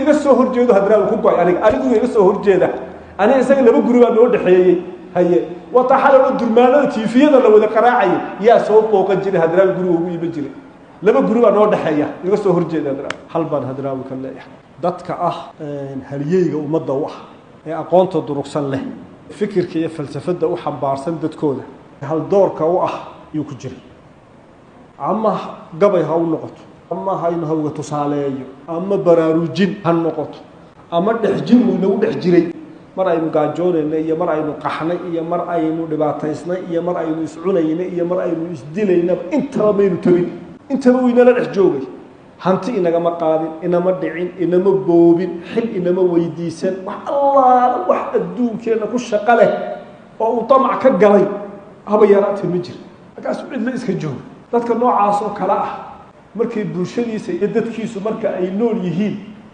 iga soo horjeedo hadraawi ku go'ay anigu iga soo horjeeda aniga isaga laba guri baa noo dhaxeeyay haye wata xalalo durmaanada tiifiyada la wada qaraacay yaa soo booqan jiray hadraawi guriga ugu iiba jiray laba guri baa noo dhaxeeya iga soo horjeeda hadraawi hal baan hadraawi ka leeyahay dadka halyeeyga ummadda u ah ee aqoonta durugsan leh fikirka iyo falsafada u xambaarsan dadkooda hal doorka u ah iyo ku jiray ama gabay ha u noqoto ama hayna hawga tusaaleeyo ama baraarujin ha noqoto ama dhexjin uu nagu dhex jiray mar aynu gaajoonayna iyo mar aynu qaxnay iyo mar aynu dhibaataysnay iyo mar aynu iscunayna iyo mar aynu isdilayna intaba maynu tabin intaba uu inala dhex joogay hanti inagama qaadin inama dhicin inama boobin xil inama weydiisan wax allah wax adduunkeena ku shaqo leh oo uu tamac ka galay haba yaraatay ma jiro markaas cidla iska joogo dadka noocaas oo kala ah markay bulshadiisa iyo dadkiisu marka ay nool yihiin